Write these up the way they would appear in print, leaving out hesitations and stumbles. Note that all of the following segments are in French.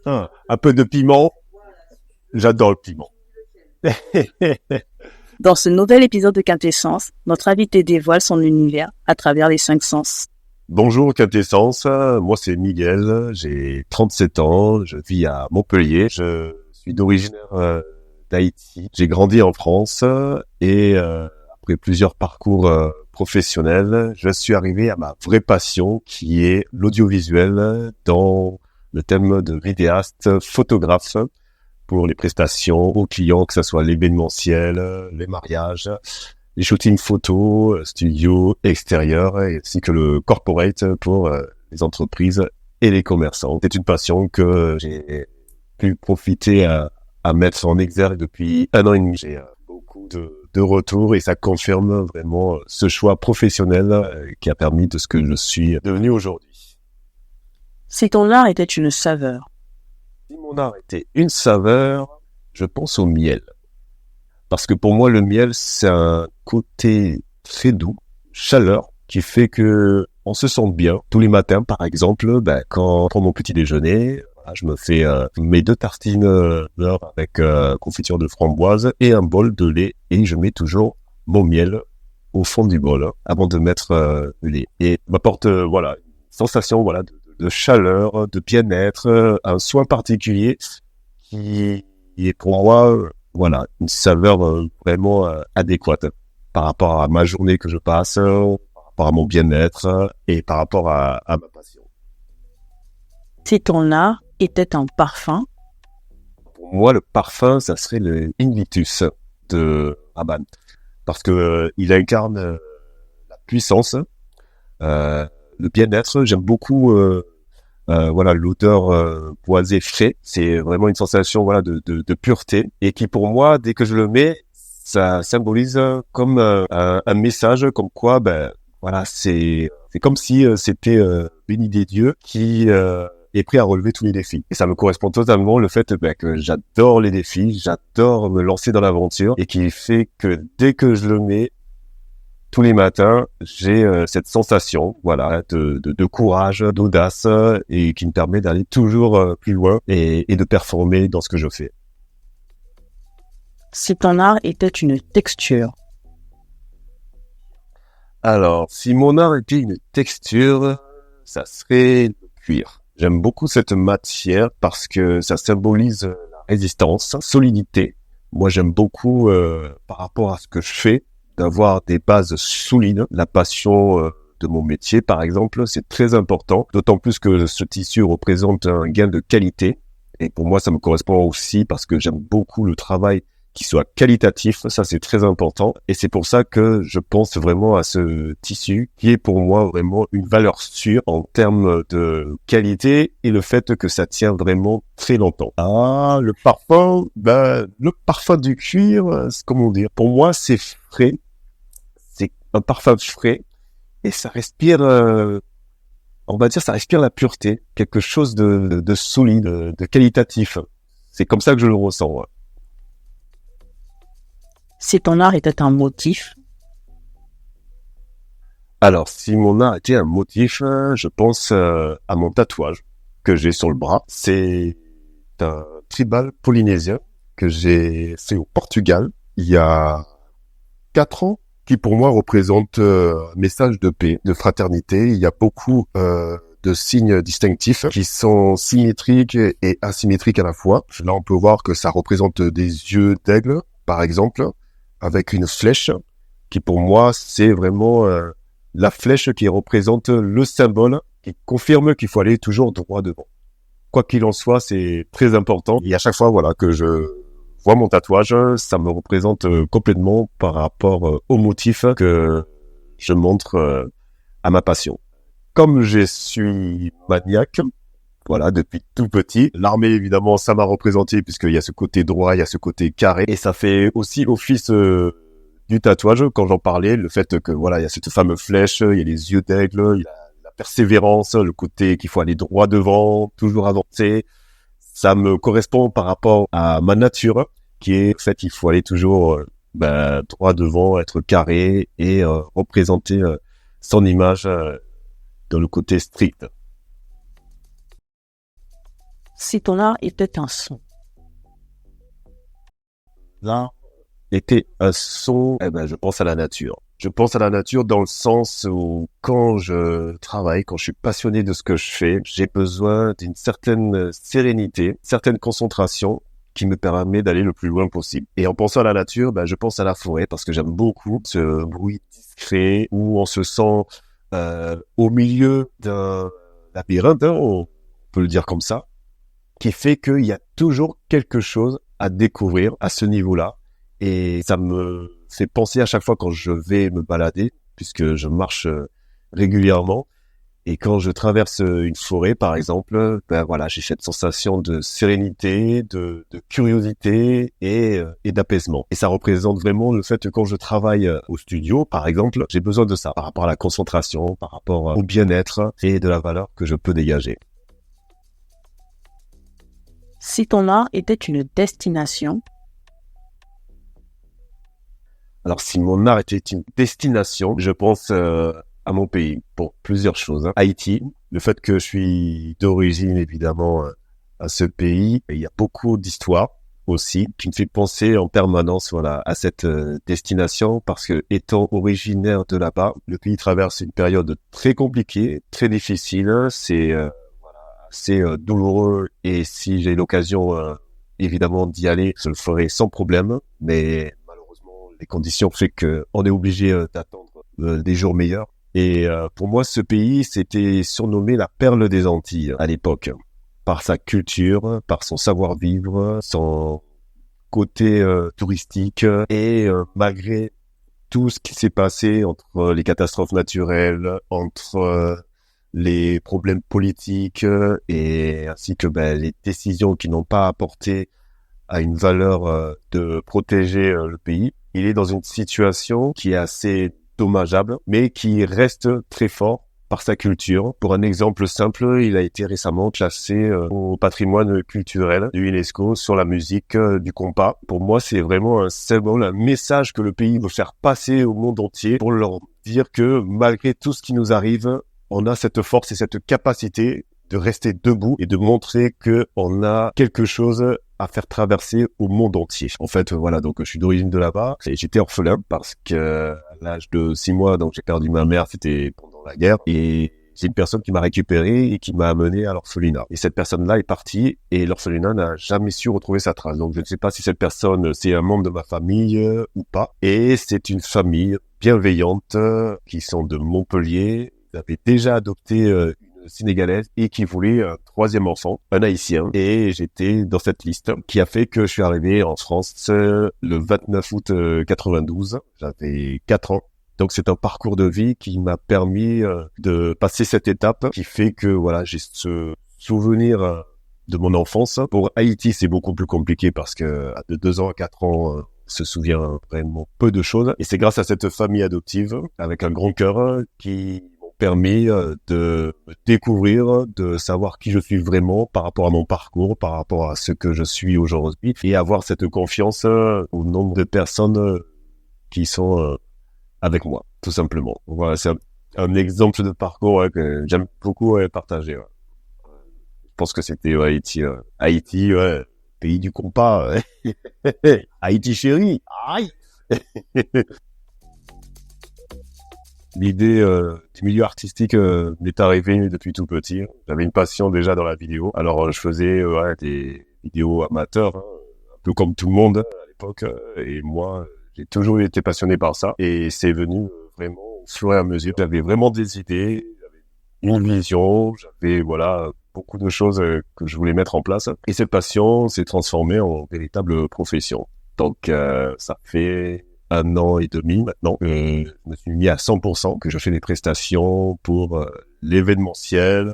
Un peu de piment. J'adore le piment. Dans ce nouvel épisode de Quintessence, notre invité dévoile son univers à travers les 5 sens. Bonjour Quintessence, moi c'est Miguel, j'ai 37 ans, je vis à Montpellier, je suis d'origine d'Haïti. J'ai grandi en France et après plusieurs parcours professionnels, je suis arrivé à ma vraie passion qui est l'audiovisuel dans le thème de vidéaste, photographe pour les prestations aux clients, que ce soit l'événementiel, les mariages, les shootings photos, studios extérieurs, ainsi que le corporate pour les entreprises et les commerçants. C'est une passion que j'ai pu profiter à mettre en exergue depuis 1 an et demi. J'ai beaucoup de retours et ça confirme vraiment ce choix professionnel qui a permis de ce que je suis devenu aujourd'hui. Si ton art était une saveur. Si mon art était une saveur, je pense au miel. Parce que pour moi, le miel, c'est un côté très doux, chaleur, qui fait que on se sent bien. Tous les matins, par exemple, quand je prends mon petit déjeuner, je me fais mes 2 tartines beurre avec confiture de framboise et un bol de lait. Et je mets toujours mon miel au fond du bol avant de mettre le lait. Et m'apporte une sensation de chaleur, de bien-être, un soin particulier qui est pour moi une saveur vraiment adéquate par rapport à ma journée que je passe, par rapport à mon bien-être et par rapport à ma passion. Si ton art était un parfum. Pour moi, le parfum, ça serait le Invictus de Rabanne. Parce que il incarne la puissance, le bien-être. J'aime beaucoup l'odeur boisée frais. C'est vraiment une sensation de pureté et qui pour moi, dès que je le mets, ça symbolise comme un message comme quoi c'est comme si c'était béni des dieux qui est prêt à relever tous les défis. Et ça me correspond totalement le fait que j'adore les défis, j'adore me lancer dans l'aventure et qui fait que dès que je le mets tous les matins, j'ai cette sensation, de courage, d'audace, et qui me permet d'aller toujours plus loin et de performer dans ce que je fais. Si ton art était une texture. Alors, si mon art était une texture, ça serait le cuir. J'aime beaucoup cette matière parce que ça symbolise la résistance, la solidité. Moi, j'aime beaucoup, par rapport à ce que je fais, d'avoir des bases solides. La passion de mon métier, par exemple, c'est très important. D'autant plus que ce tissu représente un gain de qualité. Et pour moi, ça me correspond aussi parce que j'aime beaucoup le travail qui soit qualitatif. Ça, c'est très important. Et c'est pour ça que je pense vraiment à ce tissu qui est pour moi vraiment une valeur sûre en termes de qualité et le fait que ça tient vraiment très longtemps. Ah, le parfum du cuir, comment dire? Pour moi, c'est frais. C'est un parfum frais et ça respire, ça respire la pureté, quelque chose de solide, de qualitatif. C'est comme ça que je le ressens. Ouais. Si ton art était un motif. Alors, si mon art était un motif, je pense à mon tatouage que j'ai sur le bras. C'est un tribal polynésien que j'ai fait au Portugal il y a 4 ans, qui pour moi représente un message de paix, de fraternité. Il y a beaucoup de signes distinctifs qui sont symétriques et asymétriques à la fois. Là, on peut voir que ça représente des yeux d'aigle, par exemple, avec une flèche qui pour moi, c'est vraiment la flèche qui représente le symbole qui confirme qu'il faut aller toujours droit devant. Quoi qu'il en soit, c'est très important. Et à chaque fois que je vois mon tatouage, ça me représente complètement par rapport au motif que je montre à ma passion. Comme je suis maniaque, depuis tout petit, l'armée évidemment ça m'a représenté puisqu'il y a ce côté droit, il y a ce côté carré et ça fait aussi office du tatouage quand j'en parlais, le fait que il y a cette fameuse flèche, il y a les yeux d'aigle, il y a la persévérance, le côté qu'il faut aller droit devant, toujours avancer. Ça me correspond par rapport à ma nature qui est, en fait, il faut aller toujours droit devant, être carré et représenter son image dans le côté strict. Si ton art était un son. Là, était un son, je pense à la nature. Je pense à la nature dans le sens où quand je travaille, quand je suis passionné de ce que je fais, j'ai besoin d'une certaine sérénité, certaine concentration qui me permet d'aller le plus loin possible. Et en pensant à la nature, je pense à la forêt parce que j'aime beaucoup ce bruit discret où on se sent au milieu d'un labyrinthe, hein, on peut le dire comme ça, qui fait qu'il y a toujours quelque chose à découvrir à ce niveau-là. Et ça me fait penser à chaque fois quand je vais me balader, puisque je marche régulièrement. Et quand je traverse une forêt, par exemple, j'ai cette sensation de sérénité, de curiosité et d'apaisement. Et ça représente vraiment le fait que quand je travaille au studio, par exemple, j'ai besoin de ça, par rapport à la concentration, par rapport au bien-être et de la valeur que je peux dégager. Si ton art était une destination. Alors, si mon art était une destination, je pense à mon pays pour plusieurs choses. Haïti, le fait que je suis d'origine évidemment à ce pays, et il y a beaucoup d'histoires aussi qui me fait penser en permanence à cette destination parce que étant originaire de là-bas, le pays traverse une période très compliquée, très difficile. C'est assez douloureux et si j'ai l'occasion évidemment d'y aller, je le ferai sans problème, mais les conditions fait que on est obligé d'attendre des jours meilleurs. Et pour moi, ce pays, c'était surnommé la perle des Antilles à l'époque, par sa culture, par son savoir-vivre, son côté touristique. Et malgré tout ce qui s'est passé entre les catastrophes naturelles, entre les problèmes politiques et ainsi que les décisions qui n'ont pas apporté à une valeur de protéger le pays, il est dans une situation qui est assez dommageable, mais qui reste très fort par sa culture. Pour un exemple simple, il a été récemment classé au patrimoine culturel de l'UNESCO sur la musique du compas. Pour moi, c'est vraiment un symbole, un message que le pays veut faire passer au monde entier pour leur dire que malgré tout ce qui nous arrive, on a cette force et cette capacité de rester debout et de montrer que on a quelque chose à faire traverser au monde entier. En fait, donc je suis d'origine de là-bas et j'étais orphelin parce que à l'âge de 6 mois, donc j'ai perdu ma mère, c'était pendant la guerre et c'est une personne qui m'a récupéré et qui m'a amené à l'orphelinat. Et cette personne-là est partie et l'orphelinat n'a jamais su retrouver sa trace. Donc je ne sais pas si cette personne, c'est un membre de ma famille ou pas. Et c'est une famille bienveillante qui sont de Montpellier. Ils avaient déjà adopté sénégalaise et qui voulait un troisième enfant, un haïtien, et j'étais dans cette liste qui a fait que je suis arrivé en France le 29 août 92, j'avais 4 ans. Donc c'est un parcours de vie qui m'a permis de passer cette étape qui fait que j'ai ce souvenir de mon enfance. Pour Haïti, c'est beaucoup plus compliqué parce que de 2 ans à 4 ans, se souvient vraiment peu de choses et c'est grâce à cette famille adoptive avec un grand cœur qui permis de me découvrir, de savoir qui je suis vraiment par rapport à mon parcours, par rapport à ce que je suis aujourd'hui et avoir cette confiance au nombre de personnes qui sont avec moi, tout simplement. Voilà, c'est un exemple de parcours que j'aime beaucoup partager. Je pense que c'était Haïti. Haïti, pays du compas. Haïti chéri. Aïe. L'idée du milieu artistique m'est arrivée depuis tout petit. J'avais une passion déjà dans la vidéo. Alors je faisais des vidéos amateurs, un peu comme tout le monde à l'époque. Et moi, j'ai toujours été passionné par ça. Et c'est venu vraiment au fur et à mesure. J'avais vraiment des idées, j'avais une vision, j'avais beaucoup de choses que je voulais mettre en place. Et cette passion s'est transformée en véritable profession. Donc ça fait 1 an et demi maintenant, je me suis mis à 100%, que je fais des prestations pour l'événementiel,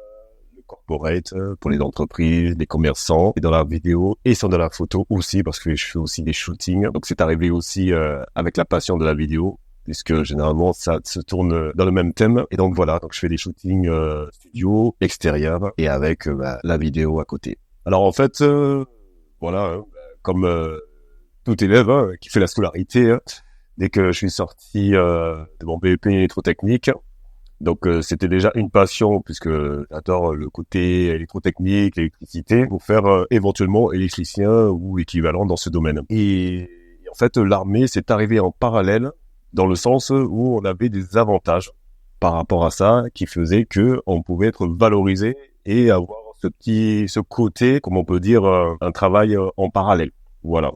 le corporate, pour les entreprises, les commerçants, et dans la vidéo et dans la photo aussi, parce que je fais aussi des shootings. Donc c'est arrivé aussi avec la passion de la vidéo, puisque généralement ça se tourne dans le même thème. Et donc donc je fais des shootings studio, extérieurs, et avec la vidéo à côté. Alors en fait, comme tout élève qui fait la scolarité, dès que je suis sorti de mon BEP électrotechnique, Donc c'était déjà une passion puisque j'adore le côté électrotechnique, l'électricité, pour faire éventuellement électricien ou équivalent dans ce domaine. Et en fait, l'armée s'est arrivée en parallèle dans le sens où on avait des avantages par rapport à ça qui faisait que on pouvait être valorisé et avoir ce côté, comme on peut dire, un travail en parallèle. Voilà.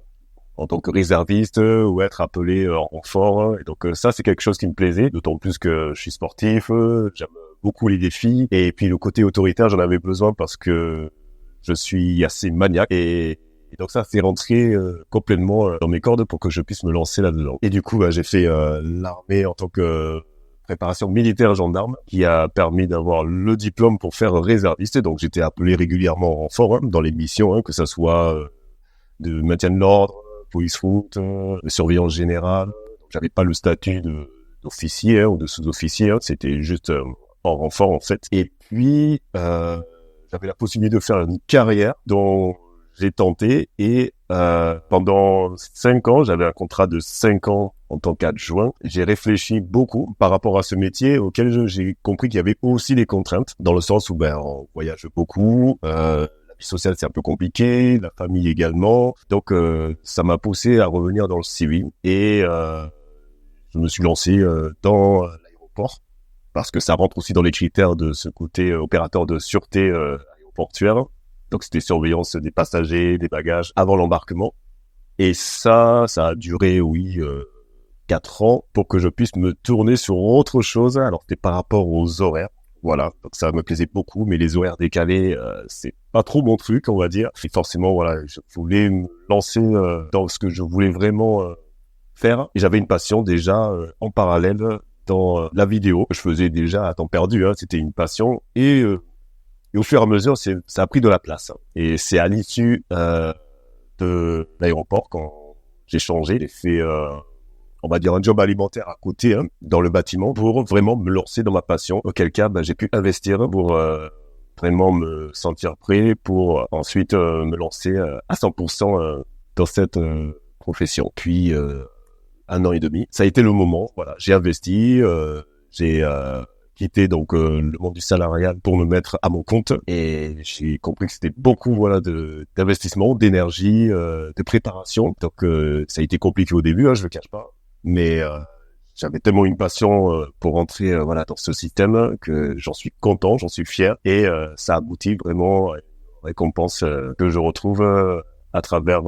En tant que réserviste ou être appelé en renfort. Et donc ça, c'est quelque chose qui me plaisait, d'autant plus que je suis sportif, j'aime beaucoup les défis. Et puis le côté autoritaire, j'en avais besoin parce que je suis assez maniaque. Et donc ça, c'est rentré complètement dans mes cordes pour que je puisse me lancer là-dedans. Et du coup, j'ai fait l'armée en tant que préparation militaire gendarme, qui a permis d'avoir le diplôme pour faire réserviste. Et donc j'étais appelé régulièrement en renfort dans les missions, que ça soit de maintien de l'ordre, police route, de surveillance générale. Donc, j'avais pas le statut d'officier ou de sous-officier, c'était juste en renfort en fait. Et puis j'avais la possibilité de faire une carrière dont j'ai tenté et pendant 5 ans, j'avais un contrat de 5 ans en tant qu'adjoint. J'ai réfléchi beaucoup par rapport à ce métier auquel j'ai compris qu'il y avait aussi des contraintes dans le sens où on voyage beaucoup, la vie sociale c'est un peu compliqué, la famille également. Donc ça m'a poussé à revenir dans le civil et je me suis lancé dans l'aéroport parce que ça rentre aussi dans les critères de ce côté opérateur de sûreté aéroportuaire. Donc c'était surveillance des passagers, des bagages avant l'embarquement. Et ça a duré 4 ans pour que je puisse me tourner sur autre chose. Alors c'était par rapport aux horaires. Voilà, donc ça me plaisait beaucoup, mais les horaires décalés, c'est pas trop mon truc, on va dire. Et forcément, voilà, je voulais me lancer dans ce que je voulais vraiment faire. Et j'avais une passion déjà en parallèle dans la vidéo. Je faisais déjà à temps perdu, c'était une passion. Et au fur et à mesure, ça a pris de la place. Et c'est à l'issue de l'aéroport, quand j'ai changé, j'ai fait on va dire un job alimentaire à côté dans le bâtiment pour vraiment me lancer dans ma passion, auquel cas j'ai pu investir pour vraiment me sentir prêt pour ensuite me lancer à 100% dans cette profession. Puis 1 an et demi, ça a été le moment, voilà, j'ai investi, j'ai quitté donc le monde du salariat pour me mettre à mon compte et j'ai compris que c'était beaucoup d'investissement, d'énergie, de préparation. Donc ça a été compliqué au début, je le cache pas. Mais j'avais tellement une passion pour rentrer dans ce système que j'en suis content, j'en suis fier et ça aboutit vraiment à une récompense que je retrouve à travers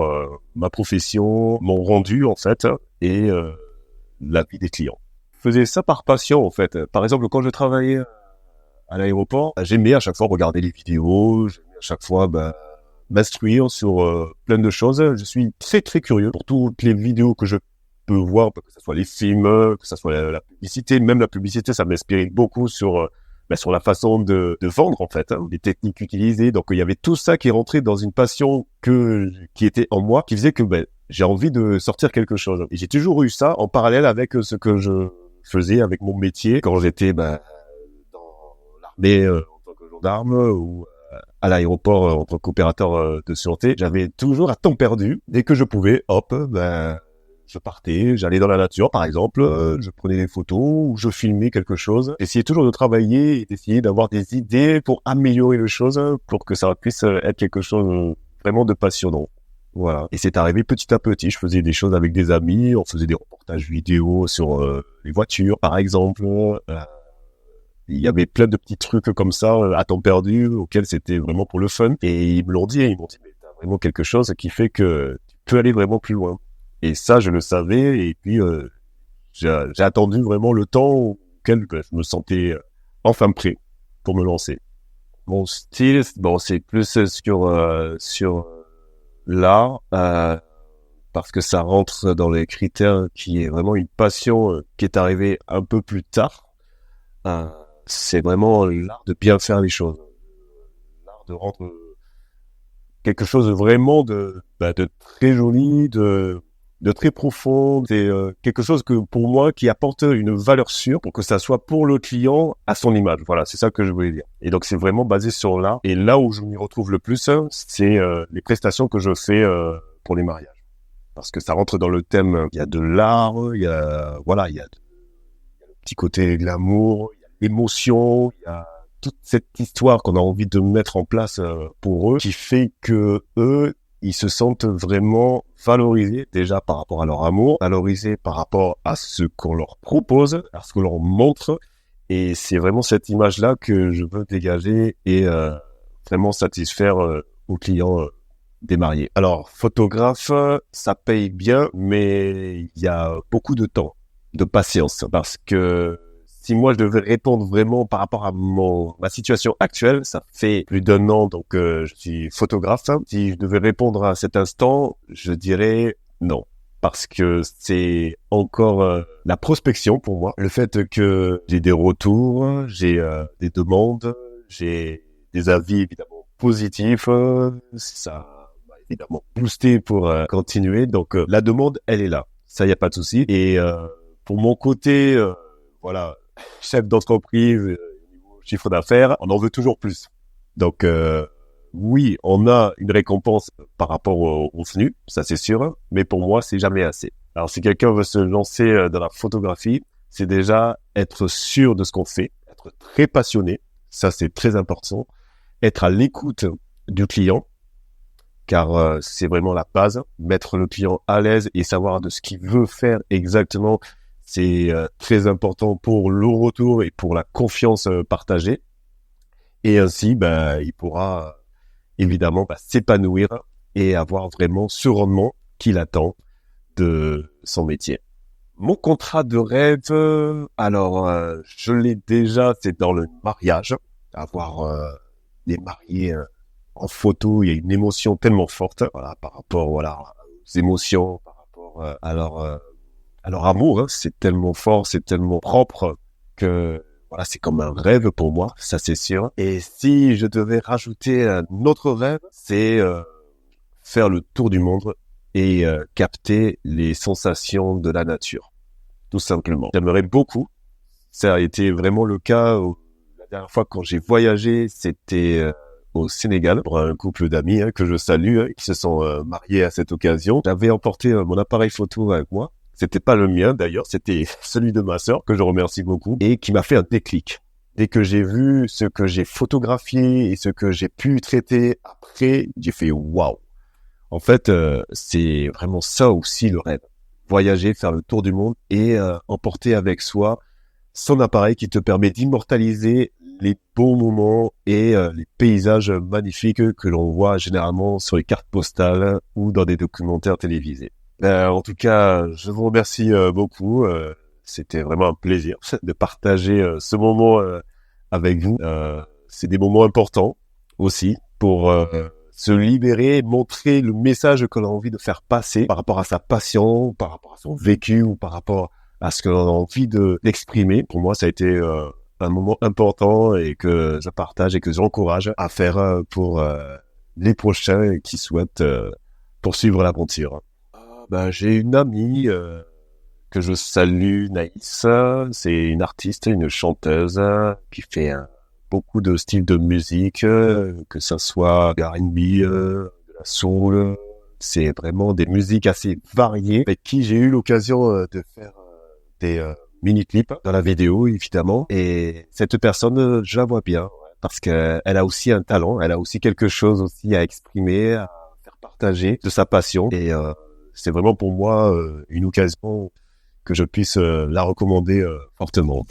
ma profession, mon rendu en fait et la vie des clients. Je faisais ça par passion en fait. Par exemple, quand je travaillais à l'aéroport, j'aimais à chaque fois regarder les vidéos, j'aimais à chaque fois m'instruire sur plein de choses. Je suis très très curieux pour toutes les vidéos que je peux voir, que ce soit les films, que ce soit la publicité. Même la publicité, ça m'inspirait beaucoup sur la façon de vendre en fait, les techniques utilisées. Donc il y avait tout ça qui est rentré dans une passion qui était en moi, qui faisait que j'ai envie de sortir quelque chose. Et j'ai toujours eu ça en parallèle avec ce que je faisais avec mon métier quand j'étais dans l'armée en tant que gendarme ou à l'aéroport en tant qu'opérateur de sûreté. J'avais toujours à temps perdu. Dès que je pouvais, je partais, j'allais dans la nature par exemple, je prenais des photos ou je filmais quelque chose. J'essayais toujours de travailler et d'essayer d'avoir des idées pour améliorer les choses, pour que ça puisse être quelque chose vraiment de passionnant. Voilà. Et c'est arrivé petit à petit. Je faisais des choses avec des amis, on faisait des reportages vidéo sur les voitures par exemple. Il y avait plein de petits trucs comme ça à temps perdu auxquels c'était vraiment pour le fun. Et ils m'ont dit mais t'as vraiment quelque chose qui fait que tu peux aller vraiment plus loin. Et ça, je le savais. Et puis, j'ai attendu vraiment le temps auquel je me sentais enfin prêt pour me lancer. Mon style, c'est plus sur l'art, parce que ça rentre dans les critères qui est vraiment une passion qui est arrivée un peu plus tard. C'est vraiment l'art de bien faire les choses. L'art de rendre quelque chose vraiment de très joli, de très profond, c'est quelque chose que pour moi qui apporte une valeur sûre pour que ça soit pour le client à son image. Voilà, c'est ça que je voulais dire. Et donc c'est vraiment basé sur l'art. Et là où je m'y retrouve le plus, c'est les prestations que je fais pour les mariages. Parce que ça rentre dans le thème, il y a de l'art, il y a le petit côté glamour, il y a l'émotion, il y a toute cette histoire qu'on a envie de mettre en place pour eux, qui fait que eux, ils se sentent vraiment valorisés déjà par rapport à leur amour, valorisés par rapport à ce qu'on leur propose, à ce qu'on leur montre. Et c'est vraiment cette image-là que je veux dégager et vraiment satisfaire aux clients des mariés. Alors, photographe, ça paye bien, mais il y a beaucoup de temps, de patience, parce que si moi je devais répondre vraiment par rapport à ma situation actuelle, ça fait plus d'1 an, donc je suis photographe. Si je devais répondre à cet instant, je dirais non. Parce que c'est encore la prospection pour moi. Le fait que j'ai des retours, j'ai des demandes, j'ai des avis évidemment positifs, ça m'a évidemment boosté pour continuer. Donc la demande, elle est là. Ça, y a pas de souci. Et pour mon côté, voilà, chef d'entreprise, niveau chiffre d'affaires, on en veut toujours plus. Donc oui, on a une récompense par rapport au flux, ça c'est sûr, mais pour moi, c'est jamais assez. Alors, si quelqu'un veut se lancer dans la photographie, c'est déjà être sûr de ce qu'on fait, être très passionné, ça c'est très important, être à l'écoute du client, car c'est vraiment la base, mettre le client à l'aise et savoir de ce qu'il veut faire exactement, c'est très important pour le retour et pour la confiance partagée. Et ainsi, il pourra évidemment s'épanouir et avoir vraiment ce rendement qu'il attend de son métier. Mon contrat de rêve, je l'ai déjà, c'est dans le mariage. Avoir les mariés en photo, il y a une émotion tellement forte, voilà, par rapport aux émotions, par rapport à leur amour, hein. C'est tellement fort, c'est tellement propre que voilà, c'est comme un rêve pour moi, ça c'est sûr. Et si je devais rajouter un autre rêve, c'est faire le tour du monde et capter les sensations de la nature, tout simplement. J'aimerais beaucoup. Ça a été vraiment le cas la dernière fois quand j'ai voyagé, c'était au Sénégal pour un couple d'amis que je salue, qui se sont mariés à cette occasion. J'avais emporté mon appareil photo avec moi. C'était pas le mien d'ailleurs, c'était celui de ma sœur que je remercie beaucoup et qui m'a fait un déclic. Dès que j'ai vu ce que j'ai photographié et ce que j'ai pu traiter après, j'ai fait waouh. En fait, c'est vraiment ça aussi le rêve. Voyager, faire le tour du monde et emporter avec soi son appareil qui te permet d'immortaliser les beaux moments et les paysages magnifiques que l'on voit généralement sur les cartes postales ou dans des documentaires télévisés. En tout cas, je vous remercie beaucoup. C'était vraiment un plaisir de partager ce moment avec vous. C'est des moments importants aussi pour se libérer, montrer le message que l'on a envie de faire passer par rapport à sa passion, par rapport à son vécu ou par rapport à ce que l'on a envie d'exprimer. Pour moi, ça a été un moment important et que je partage et que j'encourage à faire pour les prochains qui souhaitent poursuivre l'aventure. J'ai une amie que je salue, Naïs. C'est une artiste, une chanteuse qui fait beaucoup de styles de musique, que ça soit R&B, de la soul. C'est vraiment des musiques assez variées avec qui j'ai eu l'occasion de faire des mini-clips dans la vidéo, évidemment. Et cette personne, je la vois bien parce qu'elle a aussi un talent, elle a aussi quelque chose aussi à exprimer, à faire partager de sa passion. Et c'est vraiment pour moi une occasion que je puisse la recommander fortement.